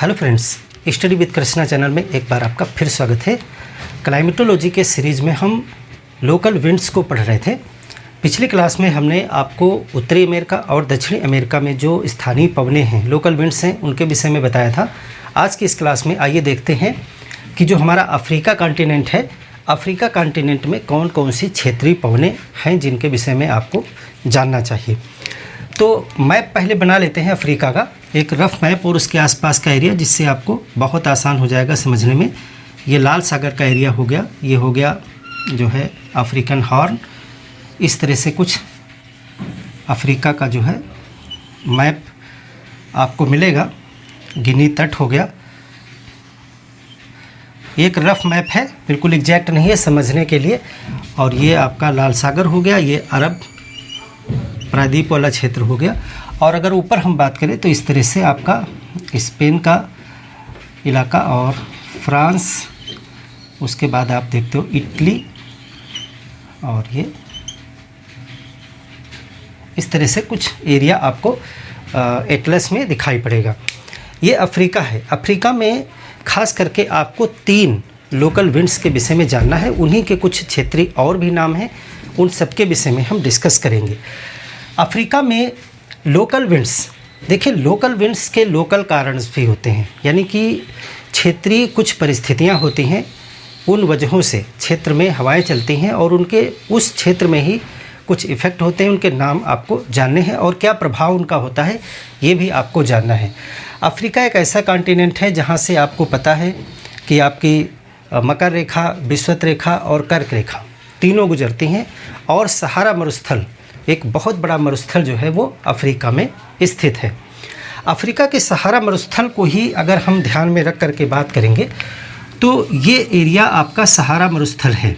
Hello friends, study with Krishna channel में एक बार आपका फिर स्वागत है। क्लाइमेटोलॉजी के सीरीज़ में हम लोकल विंड्स को पढ़ रहे थे। पिछली क्लास में हमने आपको उत्तरी अमेरिका और दक्षिणी अमेरिका में जो स्थानीय पवनें हैं, लोकल विंड्स हैं, उनके विषय में बताया था। आज की इस क्लास में आइए देखते हैं कि जो हमारा अफ्रीका कॉन्टिनेंट है, अफ्रीका कॉन्टिनेंट में कौन कौन सी क्षेत्रीय पवनें हैं जिनके विषय में आपको जानना चाहिए। तो मैप पहले बना लेते हैं अफ्रीका का, एक रफ़ मैप और उसके आसपास का एरिया, जिससे आपको बहुत आसान हो जाएगा समझने में। ये लाल सागर का एरिया हो गया, ये हो गया जो है अफ्रीकन हॉर्न। इस तरह से कुछ अफ्रीका का जो है मैप आपको मिलेगा। गिनी तट हो गया, एक रफ़ मैप है, बिल्कुल एग्जैक्ट नहीं है समझने के लिए। और ये आपका लाल सागर हो गया, ये अरब प्रायद्वीप वाला क्षेत्र हो गया। और अगर ऊपर हम बात करें तो इस तरह से आपका स्पेन का इलाका और फ्रांस, उसके बाद आप देखते हो इटली, और ये इस तरह से कुछ एरिया आपको एटलस में दिखाई पड़ेगा। ये अफ्रीका है। अफ्रीका में खास करके आपको 3 लोकल विंड्स के विषय में जानना है। उन्हीं के कुछ क्षेत्रीय और भी नाम हैं, उन सब के विषय में हम डिस्कस करेंगे। अफ्रीका में लोकल विंड्स, देखिए लोकल विंड्स के लोकल कारण भी होते हैं, यानी कि क्षेत्रीय कुछ परिस्थितियां होती हैं, उन वजहों से क्षेत्र में हवाएं चलती हैं और उनके उस क्षेत्र में ही कुछ इफ़ेक्ट होते हैं। उनके नाम आपको जानने हैं और क्या प्रभाव उनका होता है ये भी आपको जानना है। अफ्रीका एक ऐसा कॉन्टिनेंट है जहां से आपको पता है कि आपकी मकर रेखा, विषुवत रेखा और कर्क रेखा तीनों गुजरती हैं, और सहारा मरुस्थल, एक बहुत बड़ा मरुस्थल जो है वो अफ्रीका में स्थित है। अफ्रीका के सहारा मरुस्थल को ही अगर हम ध्यान में रख करके बात करेंगे तो ये एरिया आपका सहारा मरुस्थल है।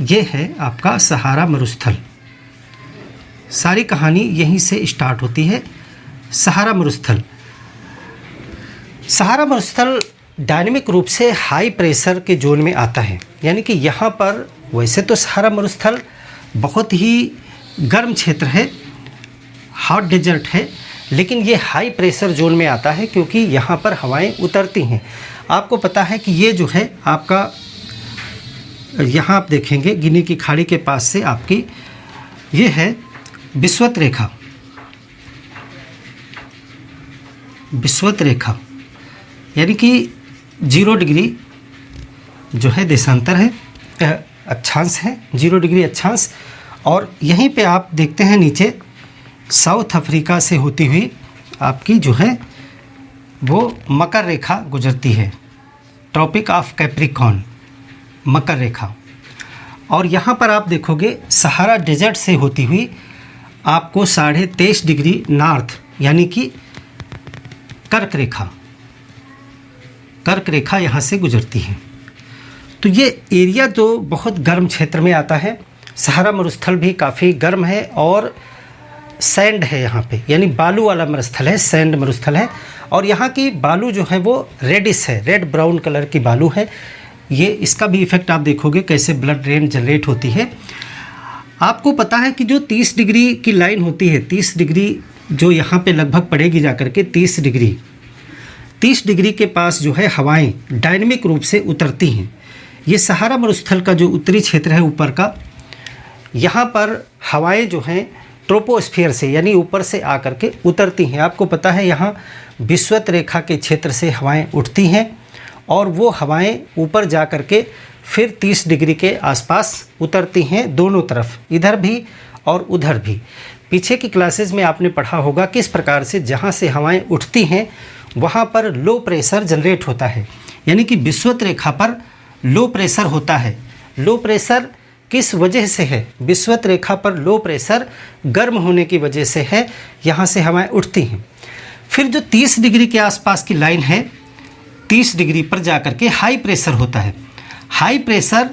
ये है आपका सहारा मरुस्थल। सारी कहानी यहीं से स्टार्ट होती है। सहारा मरुस्थल, सहारा मरुस्थल डायनेमिक रूप से हाई प्रेशर के जोन में आता है, यानी कि यहाँ पर वैसे तो सहारा मरुस्थल बहुत ही गर्म क्षेत्र है, हॉट डेजर्ट है, लेकिन ये हाई प्रेशर जोन में आता है क्योंकि यहाँ पर हवाएं उतरती हैं। आपको पता है कि ये जो है आपका, यहाँ आप देखेंगे गिनी की खाड़ी के पास से आपकी ये है विषुवत रेखा। विषुवत रेखा यानी कि 0 डिग्री जो है देशांतर है, अक्षांश है, 0 डिग्री अक्षांश। और यहीं पे आप देखते हैं नीचे साउथ अफ्रीका से होती हुई आपकी जो है वो मकर रेखा गुजरती है, ट्रॉपिक ऑफ कैप्रिकॉर्न, मकर रेखा। और यहाँ पर आप देखोगे सहारा डेजर्ट से होती हुई आपको 23.5 डिग्री नॉर्थ, यानी कि कर्क रेखा, कर्क रेखा यहाँ से गुजरती है। तो ये एरिया तो बहुत गर्म क्षेत्र में आता है। सहारा मरुस्थल भी काफ़ी गर्म है और सैंड है यहाँ पे, यानी बालू वाला मरुस्थल है, सैंड मरुस्थल है। और यहाँ की बालू जो है वो रेडिश है, रेड ब्राउन कलर की बालू है। ये इसका भी इफ़ेक्ट आप देखोगे कैसे ब्लड रेन जनरेट होती है। आपको पता है कि जो 30 डिग्री की लाइन होती है, 30 डिग्री जो यहाँ पे लगभग पड़ेगी जाकर के 30 डिग्री के पास जो है हवाएं डायनेमिक रूप से उतरती हैं। ये सहारा मरुस्थल का जो उत्तरी क्षेत्र है ऊपर का, यहाँ पर हवाएं जो हैं ट्रोपोस्फीयर से, यानी ऊपर से आकर के उतरती हैं। आपको पता है यहाँ विषुवत रेखा के क्षेत्र से हवाएं उठती हैं और वो हवाएं ऊपर जा कर के फिर 30 डिग्री के आसपास उतरती हैं, दोनों तरफ, इधर भी और उधर भी। पीछे की क्लासेस में आपने पढ़ा होगा किस प्रकार से जहाँ से हवाएं उठती हैं वहाँ पर लो प्रेशर जनरेट होता है, यानी कि विषुवत रेखा पर लो प्रेशर होता है। लो प्रेशर किस वजह से है? विषुवत रेखा पर लो प्रेशर गर्म होने की वजह से है, यहाँ से हवाएं उठती हैं। फिर जो 30 डिग्री के आसपास की लाइन है, 30 डिग्री पर जाकर के हाई प्रेशर होता है। हाई प्रेशर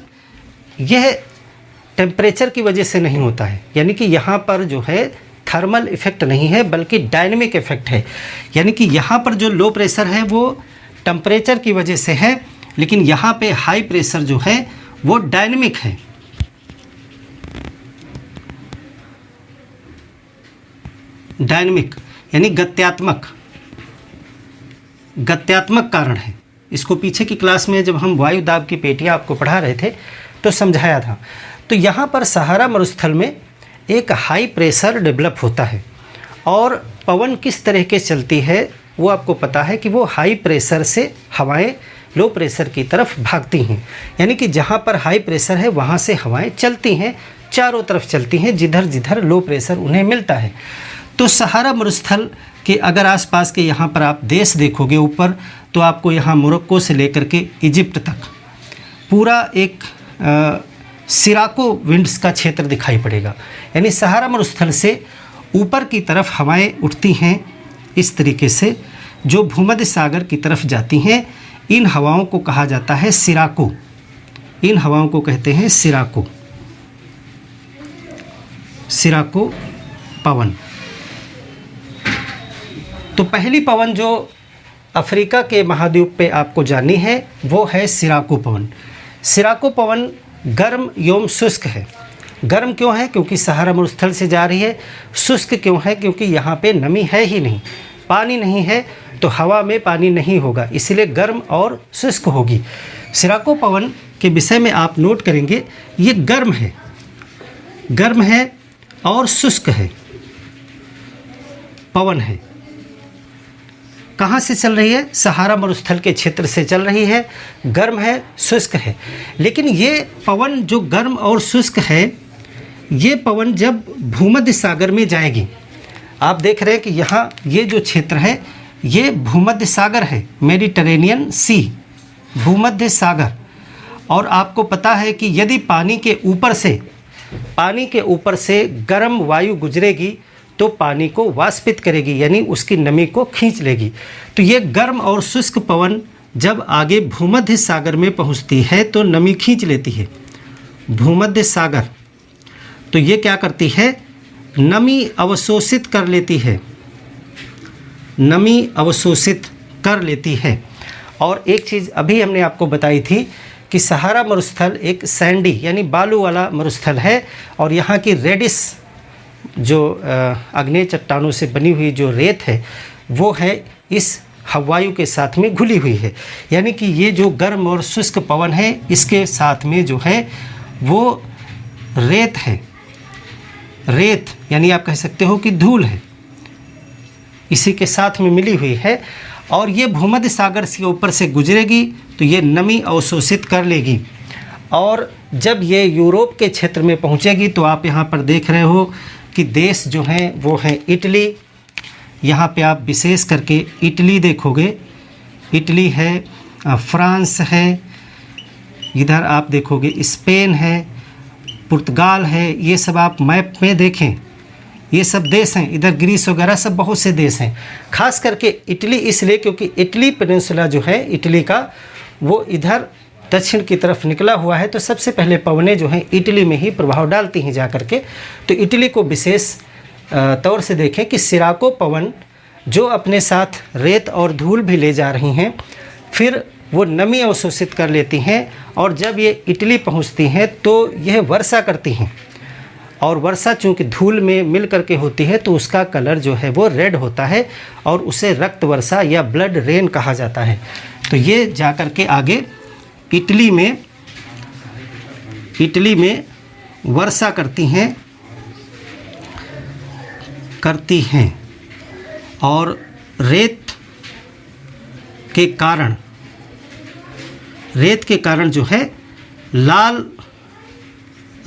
यह टेम्परेचर की वजह से नहीं होता है, यानी कि यहाँ पर जो है थर्मल इफ़ेक्ट नहीं है बल्कि डायनेमिक इफ़ेक्ट है। यानी कि यहाँ पर जो लो प्रेशर है वो टेम्परेचर की वजह से है, लेकिन यहाँ पे हाई प्रेशर जो है वो डायनेमिक है। डायनेमिक यानी गत्यात्मक, गत्यात्मक कारण है। इसको पीछे की क्लास में जब हम वायु दाब की पेटियाँ आपको पढ़ा रहे थे तो समझाया था। तो यहाँ पर सहारा मरुस्थल में एक हाई प्रेशर डेवलप होता है और पवन किस तरह के चलती है वो आपको पता है कि वो हाई प्रेशर से हवाएं लो प्रेशर की तरफ भागती हैं। यानी कि जहाँ पर हाई प्रेशर है वहाँ से हवाएं चलती हैं, चारों तरफ चलती हैं, जिधर जिधर लो प्रेशर उन्हें मिलता है। तो सहारा मरुस्थल के अगर आसपास के यहाँ पर आप देश देखोगे ऊपर, तो आपको यहाँ मोरक्को से लेकर के इजिप्ट तक पूरा एक सिराको विंड्स का क्षेत्र दिखाई पड़ेगा। यानी सहारा मरुस्थल से ऊपर की तरफ हवाएं उठती हैं इस तरीके से, जो भूमध्य सागर की तरफ जाती हैं। इन हवाओं को कहा जाता है सिराको, इन हवाओं को कहते हैं सिराको, सिराको पवन। तो पहली पवन जो अफ्रीका के महाद्वीप पे आपको जाननी है वो है सिराको पवन। सिराको पवन गर्म एवं शुष्क है। गर्म क्यों है? क्योंकि सहारा मरुस्थल से जा रही है। शुष्क क्यों है? क्योंकि यहाँ पे नमी है ही नहीं, पानी नहीं है, तो हवा में पानी नहीं होगा, इसलिए गर्म और शुष्क होगी। सिराको पवन के विषय में आप नोट करेंगे, ये गर्म है, गर्म है और शुष्क है, पवन है। कहाँ से चल रही है? सहारा मरुस्थल के क्षेत्र से चल रही है, गर्म है, शुष्क है। लेकिन ये पवन जो गर्म और शुष्क है, ये पवन जब भूमध्य सागर में जाएगी, आप देख रहे हैं कि यहाँ ये जो क्षेत्र है ये भूमध्य सागर है, मेडिटेरेनियन सी, भूमध्य सागर। और आपको पता है कि यदि पानी के ऊपर से गर्म वायु गुजरेगी तो पानी को वाष्पित करेगी, यानी उसकी नमी को खींच लेगी। तो ये गर्म और शुष्क पवन जब आगे भूमध्य सागर में पहुंचती है तो नमी खींच लेती है भूमध्य सागर। तो ये क्या करती है? नमी अवशोषित कर लेती है, नमी अवशोषित कर लेती है। और एक चीज़ अभी हमने आपको बताई थी कि सहारा मरुस्थल एक सैंडी यानी बालू वाला मरुस्थल है, और यहाँ की रेडिस जो आग्नेय चट्टानों से बनी हुई जो रेत है वो है इस हवायु के साथ में घुली हुई है। यानी कि ये जो गर्म और शुष्क पवन है इसके साथ में जो है वो रेत है, रेत यानी आप कह सकते हो कि धूल है, इसी के साथ में मिली हुई है। और ये भूमध्य सागर के ऊपर से गुजरेगी तो ये नमी अवशोषित कर लेगी, और जब ये यूरोप के क्षेत्र में पहुंचेगी तो आप यहाँ पर देख रहे हो कि देश जो हैं वो हैं इटली। यहाँ पे आप विशेष करके इटली देखोगे, इटली है, फ्रांस है, इधर आप देखोगे स्पेन है, पुर्तगाल है। ये सब आप मैप में देखें, ये सब देश हैं, इधर ग्रीस वगैरह सब बहुत से देश हैं। खास करके इटली इसलिए क्योंकि इटली पेनिनसुला जो है इटली का वो इधर दक्षिण की तरफ निकला हुआ है, तो सबसे पहले पवनें जो हैं इटली में ही प्रभाव डालती हैं जा करके। तो इटली को विशेष तौर से देखें कि सिराको पवन जो अपने साथ रेत और धूल भी ले जा रही हैं, फिर वो नमी अवशोषित कर लेती हैं, और जब ये इटली पहुंचती हैं तो यह वर्षा करती हैं। और वर्षा चूँकि धूल में मिल करके होती है तो उसका कलर जो है वो रेड होता है, और उसे रक्त वर्षा या ब्लड रेन कहा जाता है। तो ये जा कर के आगे इटली में वर्षा करती हैं, और रेत के कारण जो है लाल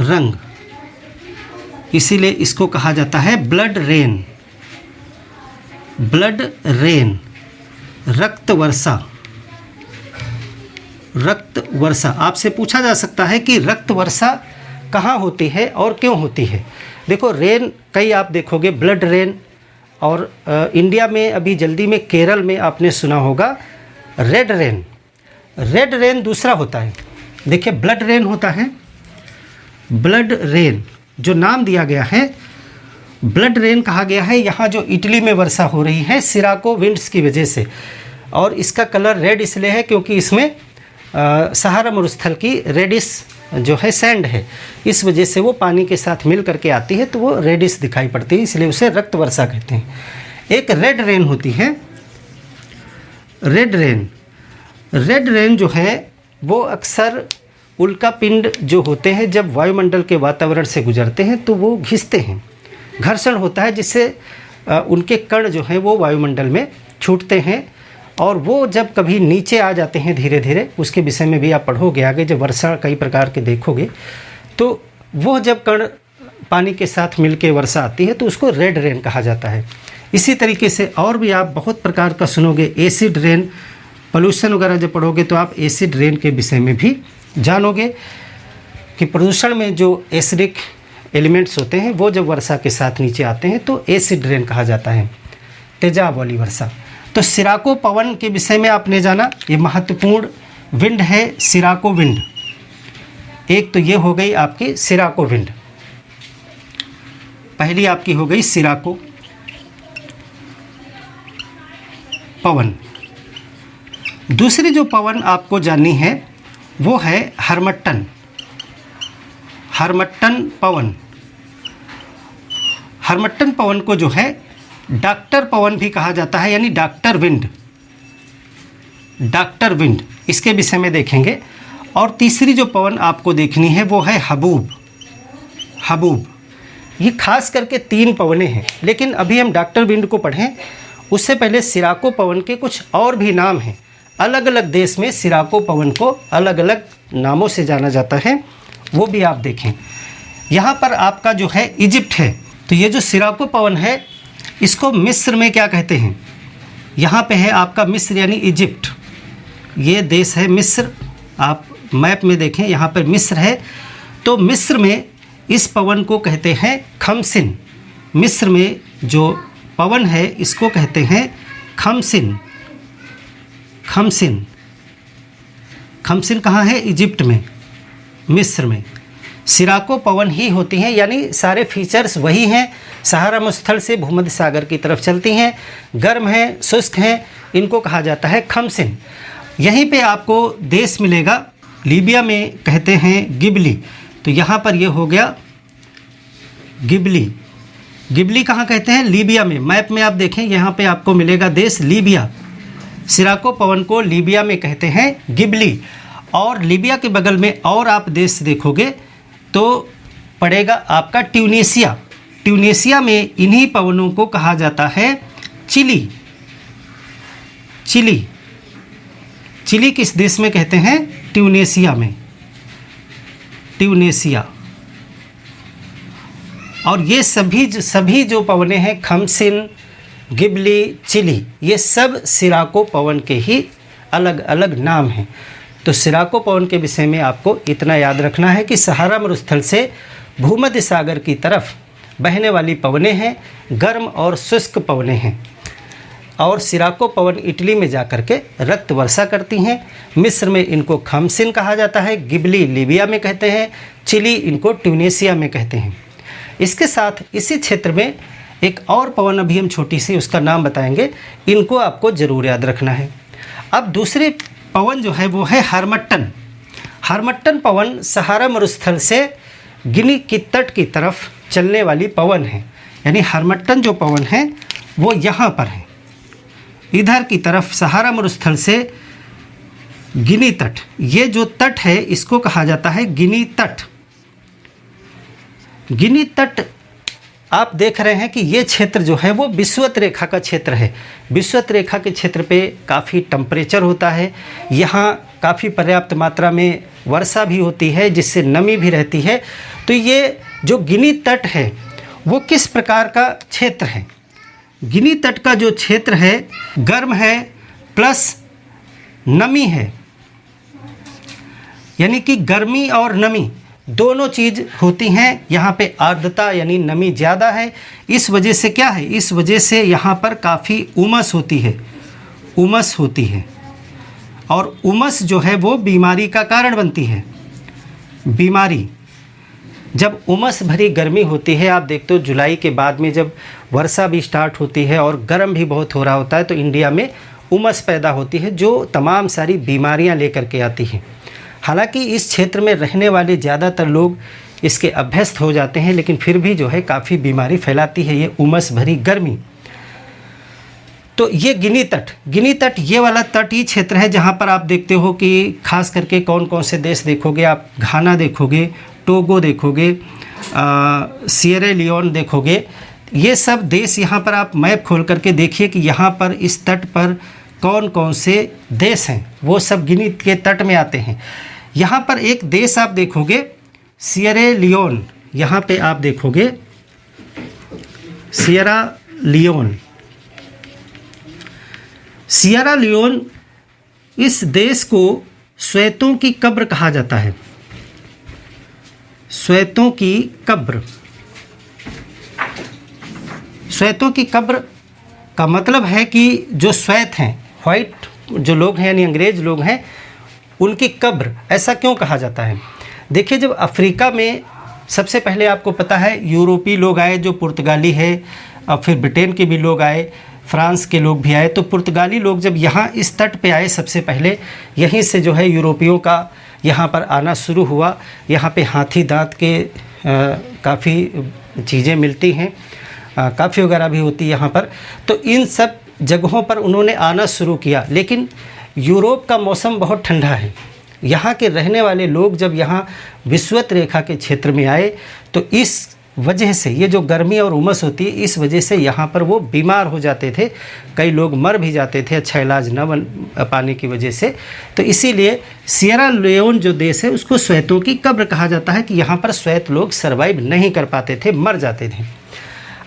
रंग, इसीलिए इसको कहा जाता है ब्लड रेन, ब्लड रेन, रक्त वर्षा, रक्त वर्षा। आपसे पूछा जा सकता है कि रक्त वर्षा कहाँ होती है और क्यों होती है। देखो रेन कई आप देखोगे ब्लड रेन, और इंडिया में अभी जल्दी में केरल में आपने सुना होगा रेड रेन। रेड रेन दूसरा होता है। देखिए ब्लड रेन होता है, ब्लड रेन जो नाम दिया गया है ब्लड रेन कहा गया है यहाँ जो इटली में वर्षा हो रही है सिराको विंड्स की वजह से। और इसका कलर रेड इसलिए है क्योंकि इसमें सहारा मरुस्थल की रेडिस जो है सैंड है, इस वजह से वो पानी के साथ मिल करके आती है तो वो रेडिस दिखाई पड़ती है, इसलिए उसे रक्त वर्षा कहते हैं। एक रेड रेन होती है, रेड रेन, रेड रेन जो है वो अक्सर उल्कापिंड जो होते हैं जब वायुमंडल के वातावरण से गुजरते हैं तो वो घिसते हैं, घर्षण होता है जिससे उनके कण जो हैं वो वायुमंडल में छूटते हैं और वो जब कभी नीचे आ जाते हैं धीरे धीरे, उसके विषय में भी आप पढ़ोगे आगे जब वर्षा कई प्रकार के देखोगे, तो वो जब कण पानी के साथ मिलके वर्षा आती है तो उसको रेड रेन कहा जाता है। इसी तरीके से और भी आप बहुत प्रकार का सुनोगे, एसिड रेन, पोल्यूशन वगैरह जब पढ़ोगे तो आप एसिड रेन के विषय में भी जानोगे कि प्रदूषण में जो एसिडिक एलिमेंट्स होते हैं वो जब वर्षा के साथ नीचे आते हैं तो एसिड रेन कहा जाता है, तेजाब वाली वर्षा। तो सिराको पवन के विषय में आपने जाना, ये महत्वपूर्ण विंड है सिराको विंड। एक तो ये हो गई आपकी सिराको विंड, पहली आपकी हो गई सिराको पवन। दूसरी जो पवन आपको जाननी है वो है हरमट्टन, हरमट्टन पवन। हरमट्टन पवन को जो है डॉक्टर पवन भी कहा जाता है, यानी डॉक्टर विंड, डॉक्टर विंड, इसके विषय में देखेंगे। और तीसरी जो पवन आपको देखनी है वो है हबूब, हबूब। ये खास करके 3 पवनें हैं, लेकिन अभी हम डॉक्टर विंड को पढ़ें उससे पहले सिराको पवन के कुछ और भी नाम हैं। अलग अलग देश में सिराको पवन को अलग अलग नामों से जाना जाता है, वो भी आप देखें। यहाँ पर आपका जो है इजिप्ट है, तो ये जो सिराको पवन है इसको मिस्र में क्या कहते हैं, यहाँ पे है आपका मिस्र यानी इजिप्ट, ये देश है मिस्र। आप मैप में देखें यहाँ पर मिस्र है, तो मिस्र में इस पवन को कहते हैं खमसिन। मिस्र में जो पवन है इसको कहते हैं खमसिन, खमसिन। खमसिन कहाँ है, इजिप्ट में, मिस्र में। सिराको पवन ही होती हैं, यानी सारे फीचर्स वही हैं, सहारा मरुस्थल से भूमध्य सागर की तरफ चलती हैं, गर्म हैं, शुष्क हैं, इनको कहा जाता है खमसिन। यहीं पे आपको देश मिलेगा, लीबिया में कहते हैं गिबली, तो यहाँ पर ये हो गया गिबली। गिबली कहाँ कहते हैं, लीबिया में। मैप में आप देखें यहाँ पे आपको मिलेगा देश लीबिया। सिराको पवन को लीबिया में कहते हैं गिबली। और लीबिया के बगल में और आप देश देखोगे तो पड़ेगा आपका ट्यूनीशिया। ट्यूनीशिया में इन्हीं पवनों को कहा जाता है चिली। चिली, चिली किस देश में कहते हैं, ट्यूनीशिया में, ट्यूनीशिया। और ये सभी जो पवनें हैं खमसिन, गिबली, चिली, ये सब सिराको पवन के ही अलग अलग नाम हैं। तो सिराको पवन के विषय में आपको इतना याद रखना है कि सहारा मरुस्थल से भूमध्य सागर की तरफ बहने वाली पवनें हैं, गर्म और शुष्क पवनें हैं। और सिराको पवन इटली में जाकर के रक्त वर्षा करती हैं। मिस्र में इनको खमसिन कहा जाता है, गिबली लीबिया में कहते हैं, चिली इनको ट्यूनीशिया में कहते हैं। इसके साथ इसी क्षेत्र में एक और पवन अभी हम छोटी सी उसका नाम बताएंगे, इनको आपको ज़रूर याद रखना है। अब दूसरे पवन जो है वो है हरमट्टन। हरमट्टन पवन सहारा मरुस्थल से गिनी की तट की तरफ चलने वाली पवन है, यानी हरमट्टन जो पवन है वो यहाँ पर है, इधर की तरफ सहारा मरुस्थल से गिनी तट, ये जो तट है इसको कहा जाता है गिनी तट। गिनी तट आप देख रहे हैं कि ये क्षेत्र जो है वो विषुवत रेखा का क्षेत्र है। विषुवत रेखा के क्षेत्र पे काफ़ी टेम्परेचर होता है, यहाँ काफ़ी पर्याप्त मात्रा में वर्षा भी होती है जिससे नमी भी रहती है। तो ये जो गिनी तट है वो किस प्रकार का क्षेत्र है, गिनी तट का जो क्षेत्र है गर्म है प्लस नमी है, यानी कि गर्मी और नमी दोनों चीज़ होती हैं। यहाँ पे आर्द्रता यानी नमी ज़्यादा है, इस वजह से क्या है, इस वजह से यहाँ पर काफ़ी उमस होती है, उमस होती है। और उमस जो है वो बीमारी का कारण बनती है। बीमारी, जब उमस भरी गर्मी होती है, आप देखते हो जुलाई के बाद में जब वर्षा भी स्टार्ट होती है और गर्म भी बहुत हो रहा होता है, तो इंडिया में उमस पैदा होती है जो तमाम सारी बीमारियां लेकर के आती हैं। हालांकि इस क्षेत्र में रहने वाले ज़्यादातर लोग इसके अभ्यस्त हो जाते हैं, लेकिन फिर भी जो है काफ़ी बीमारी फैलाती है ये उमस भरी गर्मी। तो ये गिनी तट ये वाला तटीय क्षेत्र है जहाँ पर आप देखते हो कि खास करके कौन कौन से देश देखोगे आप, घाना देखोगे, टोगो देखोगे, सिएरा लियोन देखोगे। ये सब देश यहाँ पर आप मैप खोल करके देखिए कि यहाँ पर इस तट पर कौन कौन से देश हैं, वो सब गिनी के तट में आते हैं। यहाँ पर एक देश आप देखोगे सिएरा लियोन, यहाँ पे आप देखोगे सिएरा लियोन। सिएरा लियोन, इस देश को श्वेतों की कब्र कहा जाता है। श्वेतों की कब्र, श्वेतों की कब्र का मतलब है कि जो श्वेत हैं, वाइट जो लोग हैं यानी अंग्रेज लोग हैं, उनकी कब्र। ऐसा क्यों कहा जाता है? देखिए, जब अफ्रीका में सबसे पहले आपको पता है यूरोपीय लोग आए, जो पुर्तगाली है, और फिर ब्रिटेन के भी लोग आए, फ्रांस के लोग भी आए। तो पुर्तगाली लोग जब यहाँ इस तट पे आए सबसे पहले, यहीं से जो है यूरोपियों का यहाँ पर आना शुरू हुआ। यहाँ पे हाथी दांत के काफ़ी चीज़ें मिलती हैं, काफ़ी वगैरह भी होती है यहाँ पर। तो इन सब जगहों पर उन्होंने आना शुरू किया। लेकिन यूरोप का मौसम बहुत ठंडा है। यहाँ के रहने वाले लोग जब यहाँ विषुवत रेखा के क्षेत्र में आए तो इस वजह से, ये जो गर्मी और उमस होती है, इस वजह से यहाँ पर वो बीमार हो जाते थे। कई लोग मर भी जाते थे अच्छा इलाज न बन पाने की वजह से। तो इसीलिए सिएरा लियोन जो देश है उसको श्वेतों की कब्र कहा जाता है कि यहाँ पर श्वेत लोग सर्वाइव नहीं कर पाते थे, मर जाते थे।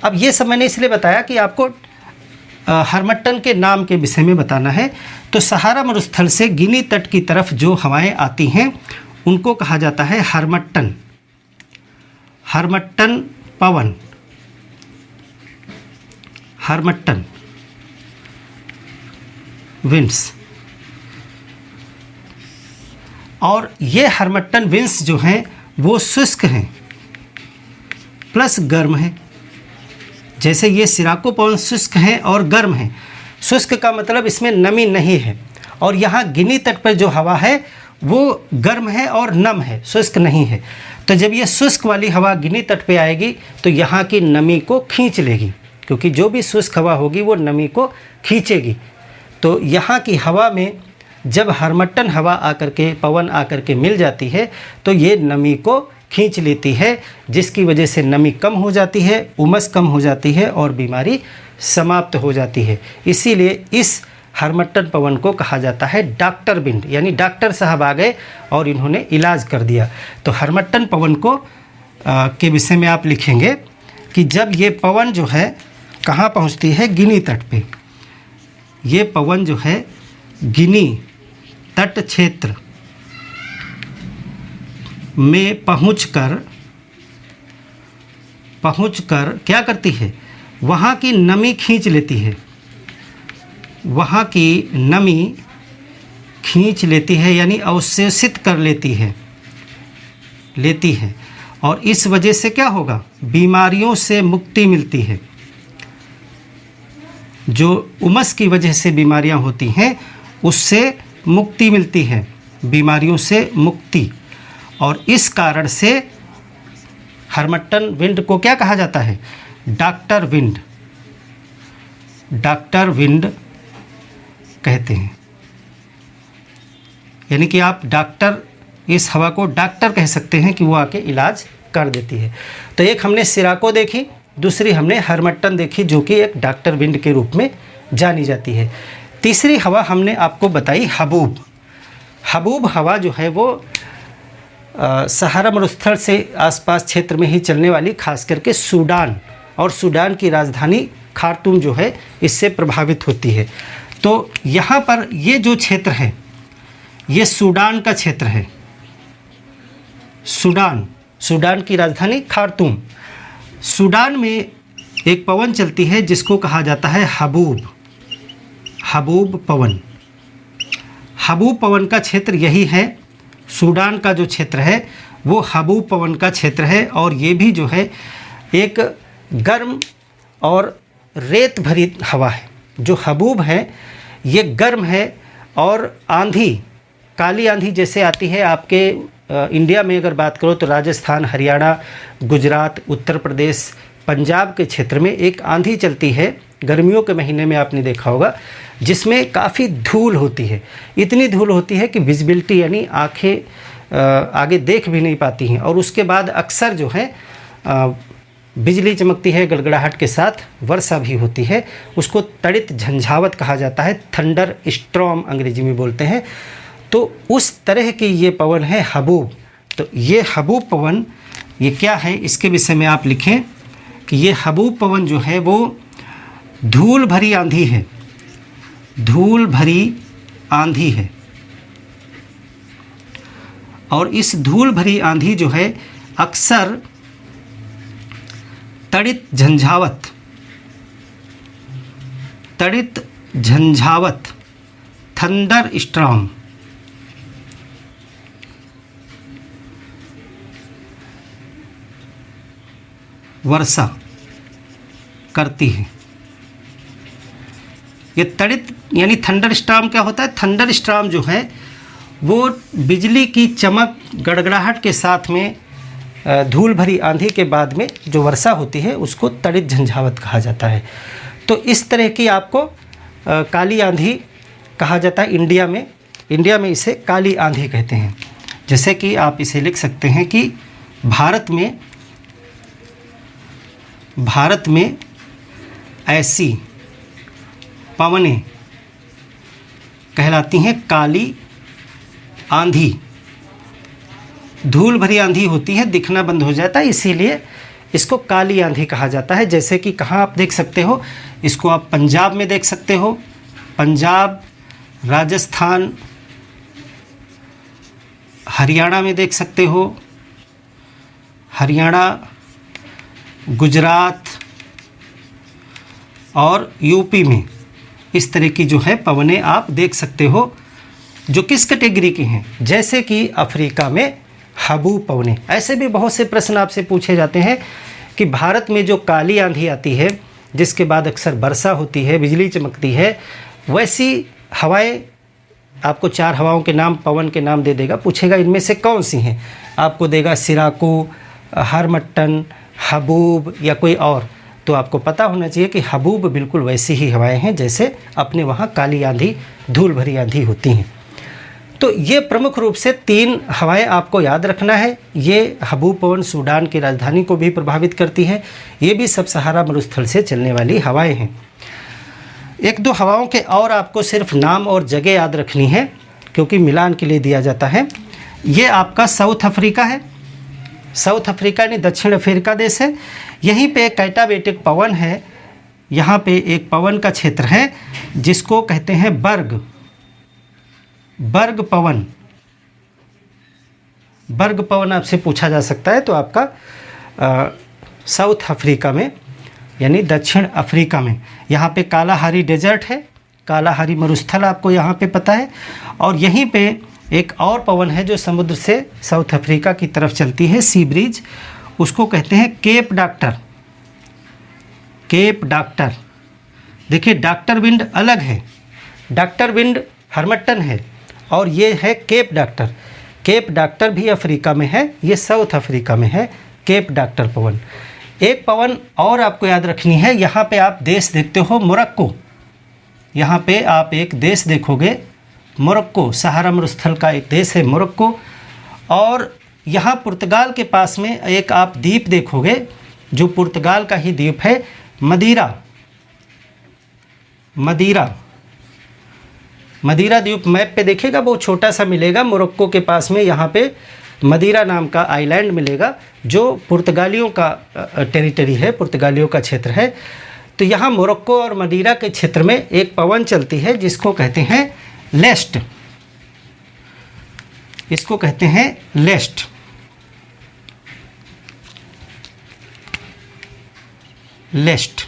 अब ये सब मैंने इसलिए बताया कि आपको हरमट्टन के नाम के विषय में बताना है। तो सहारा मरुस्थल से गिनी तट की तरफ जो हवाएं आती हैं उनको कहा जाता है हरमट्टन, हरमट्टन पवन, हरमट्टन विंड्स। और ये हरमट्टन विंड्स जो हैं वो शुष्क हैं प्लस गर्म हैं। जैसे ये सिराको पवन शुष्क हैं और गर्म हैं। शुष्क का मतलब इसमें नमी नहीं है, और यहाँ गिनी तट पर जो हवा है वो गर्म है और नम है, शुष्क नहीं है। तो जब ये शुष्क वाली हवा गिनी तट पे आएगी तो यहाँ की नमी को खींच लेगी, क्योंकि जो भी शुष्क हवा होगी वो नमी को खींचेगी। तो यहाँ की हवा में जब हरमट्टन हवा आकर के, पवन आकर के मिल जाती है तो ये नमी को खींच लेती है, जिसकी वजह से नमी कम हो जाती है, उमस कम हो जाती है और बीमारी समाप्त हो जाती है। इसीलिए इस हरमट्टन पवन को कहा जाता है डॉक्टर विंड, यानी डॉक्टर साहब आ गए और इन्होंने इलाज कर दिया। तो हरमट्टन पवन को के विषय में आप लिखेंगे कि जब ये पवन जो है कहाँ पहुँचती है, गिनी तट पे। ये पवन जो है गिनी तट क्षेत्र में पहुंचकर क्या करती है, वहाँ की नमी खींच लेती है, वहाँ की नमी खींच लेती है, यानी अवशोषित कर लेती है। और इस वजह से क्या होगा, बीमारियों से मुक्ति मिलती है। जो उमस की वजह से बीमारियां होती हैं उससे मुक्ति मिलती है, बीमारियों से मुक्ति। और इस कारण से हरमट्टन विंड को क्या कहा जाता है, डॉक्टर विंड, डॉक्टर विंड कहते हैं। यानी कि आप डॉक्टर, इस हवा को डॉक्टर कह सकते हैं कि वो आके इलाज कर देती है। तो एक हमने सिराको देखी, दूसरी हमने हरमट्टन देखी जो कि एक डॉक्टर विंड के रूप में जानी जाती है। तीसरी हवा हमने आपको बताई हबूब। हबूब हवा जो है वो सहारा मरुस्थल से आसपास क्षेत्र में ही चलने वाली, खास करके सूडान और सूडान की राजधानी खार्तूम जो है इससे प्रभावित होती है। तो यहाँ पर ये जो क्षेत्र है ये सूडान का क्षेत्र है। सूडान की राजधानी खार्तूम। सूडान में एक पवन चलती है जिसको कहा जाता है हबूब पवन। हबूब पवन का क्षेत्र यही है, सूडान का जो क्षेत्र है वो हबूब पवन का क्षेत्र है। और ये भी जो है एक गर्म और रेत भरी हवा है। जो हबूब है ये गर्म है और आंधी, काली आंधी जैसे आती है आपके इंडिया में अगर बात करो तो राजस्थान, हरियाणा, गुजरात, उत्तर प्रदेश, पंजाब के क्षेत्र में एक आंधी चलती है गर्मियों के महीने में आपने देखा होगा, जिसमें काफ़ी धूल होती है। इतनी धूल होती है कि विजिबिलिटी यानी आँखें आगे देख भी नहीं पाती हैं। और उसके बाद अक्सर जो है बिजली चमकती है, गड़गड़ाहट के साथ वर्षा भी होती है। उसको तड़ित झंझावत कहा जाता है, थंडर स्टॉर्म अंग्रेजी में बोलते हैं। तो उस तरह की ये पवन है हबूब। तो ये हबूब पवन ये क्या है, इसके विषय में आप लिखें कि ये हबूब पवन जो है वो धूल भरी आंधी है, धूल भरी आंधी है। और इस धूल भरी आंधी जो है अक्सर तड़ित झंझावत थंडर स्टॉर्म वर्षा करती है। ये तड़ित यानी थंडर स्टॉर्म क्या होता है? थंडर स्टॉर्म जो है वो बिजली की चमक गड़गड़ाहट के साथ में धूल भरी आंधी के बाद में जो वर्षा होती है उसको तड़ित झंझावत कहा जाता है। तो इस तरह की आपको काली आंधी कहा जाता है। इंडिया में इसे काली आंधी कहते हैं। जैसे कि आप इसे लिख सकते हैं कि भारत में ऐसी पवनें कहलाती हैं काली आंधी। धूल भरी आंधी होती है, दिखना बंद हो जाता है, इसीलिए इसको काली आंधी कहा जाता है। जैसे कि कहाँ आप देख सकते हो, इसको आप पंजाब में देख सकते हो, पंजाब, राजस्थान, हरियाणा में देख सकते हो, हरियाणा, गुजरात और यूपी में इस तरह की जो है पवनें आप देख सकते हो, जो किस कैटेगरी की हैं। जैसे कि अफ्रीका में हबूब पवनें। ऐसे भी बहुत से प्रश्न आपसे पूछे जाते हैं कि भारत में जो काली आंधी आती है जिसके बाद अक्सर वर्षा होती है, बिजली चमकती है, वैसी हवाएं आपको 4 हवाओं के नाम, पवन के नाम दे देगा, पूछेगा इनमें से कौन सी हैं, आपको देगा सिराको, हरमट्टन, हबूब या कोई और। तो आपको पता होना चाहिए कि हबूब बिल्कुल वैसी ही हवाएं हैं जैसे अपने वहाँ काली आंधी, धूल भरी आंधी होती हैं। तो ये प्रमुख रूप से 3 हवाएं आपको याद रखना है। ये हबूब पवन सूडान की राजधानी को भी प्रभावित करती है। ये भी सब सहारा मरुस्थल से चलने वाली हवाएं हैं। 1-2 हवाओं के और आपको सिर्फ नाम और जगह याद रखनी है क्योंकि मिलान के लिए दिया जाता है। ये आपका साउथ अफ्रीका है। साउथ अफ्रीका यानी दक्षिण अफ्रीका देश है। यहीं पे एक कैटाबेटिक पवन है। यहाँ पे एक पवन का क्षेत्र है जिसको कहते हैं बर्ग पवन। बर्ग पवन आपसे पूछा जा सकता है। तो आपका साउथ अफ्रीका में यानी दक्षिण अफ्रीका में यहाँ पे कालाहारी डेजर्ट है, कालाहारी मरुस्थल आपको यहाँ पे पता है। और यहीं पे एक और पवन है जो समुद्र से साउथ अफ्रीका की तरफ चलती है, सी ब्रीज, उसको कहते हैं केप डॉक्टर। केप डॉक्टर, देखिए डॉक्टर विंड अलग है, डॉक्टर विंड हरमट्टन है और ये है केप डॉक्टर। केप डॉक्टर भी अफ्रीका में है, ये साउथ अफ्रीका में है, केप डॉक्टर पवन। एक पवन और आपको याद रखनी है, यहाँ पे आप देश देखते हो मोरक्को। यहाँ पे आप एक देश देखोगे मोरक्को, सहारा मरुस्थल का एक देश है मोरक्को। और यहाँ पुर्तगाल के पास में एक आप द्वीप देखोगे जो पुर्तगाल का ही द्वीप है, मदीरा। मदीरा द्वीप मैप पे देखिएगा बहुत छोटा सा मिलेगा मोरक्को के पास में। यहाँ पे मदीरा नाम का आइलैंड मिलेगा जो पुर्तगालियों का टेरिटरी है, पुर्तगालियों का क्षेत्र है। तो यहाँ मोरक्को और मदीरा के क्षेत्र में एक पवन चलती है जिसको कहते हैं लेस्ट। इसको कहते हैं लेस्ट। लेस्ट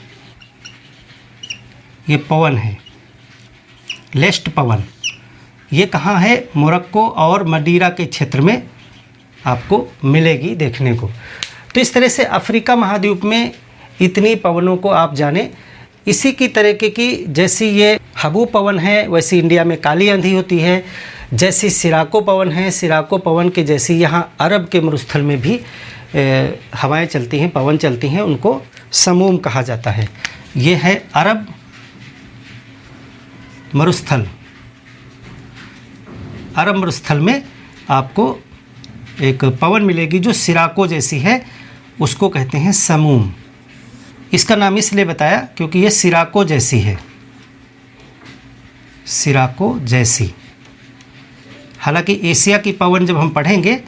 ये पवन है, लेस्ट पवन। ये कहाँ है? मोरक्को और मदीरा के क्षेत्र में आपको मिलेगी देखने को। तो इस तरह से अफ्रीका महाद्वीप में इतनी पवनों को आप जानें। इसी की तरीके की जैसी ये हबूब पवन है वैसी इंडिया में काली आंधी होती है। जैसी सिराको पवन है, सिराको पवन के जैसी यहाँ अरब के मरुस्थल में भी हवाएं चलती हैं, पवन चलती हैं, उनको समूम कहा जाता है। ये है अरब मरुस्थल। अरब मरुस्थल में आपको एक पवन मिलेगी जो सिराको जैसी है, उसको कहते हैं समूम। इसका नाम इसलिए बताया क्योंकि ये सिराको जैसी है, सिराको जैसी। हालांकि एशिया की पवन जब हम पढ़ेंगे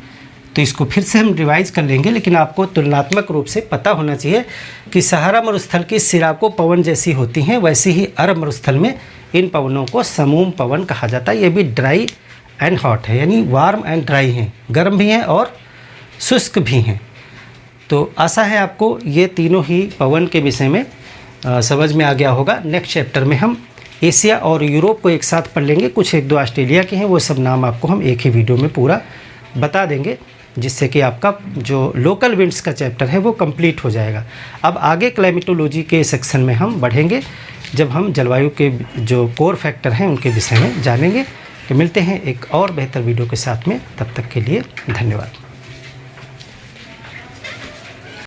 तो इसको फिर से हम रिवाइज कर लेंगे, लेकिन आपको तुलनात्मक रूप से पता होना चाहिए कि सहारा मरुस्थल की सिराको पवन जैसी होती हैं, वैसे ही अरब मरुस्थल में इन पवनों को समूम पवन कहा जाता है। ये भी ड्राई एंड हॉट है, यानी वार्म एंड ड्राई हैं, गर्म भी हैं और शुष्क भी हैं। तो आशा है आपको ये तीनों ही पवन के विषय में समझ में आ गया होगा। नेक्स्ट चैप्टर में हम एशिया और यूरोप को एक साथ पढ़ लेंगे। कुछ एक दो ऑस्ट्रेलिया के हैं, वो सब नाम आपको हम एक ही वीडियो में पूरा बता देंगे, जिससे कि आपका जो लोकल विंड्स का चैप्टर है वो कंप्लीट हो जाएगा। अब आगे क्लाइमेटोलॉजी के सेक्शन में हम बढ़ेंगे, जब हम जलवायु के जो कोर फैक्टर हैं उनके विषय में जानेंगे। तो मिलते हैं एक और बेहतर वीडियो के साथ में, तब तक के लिए धन्यवाद।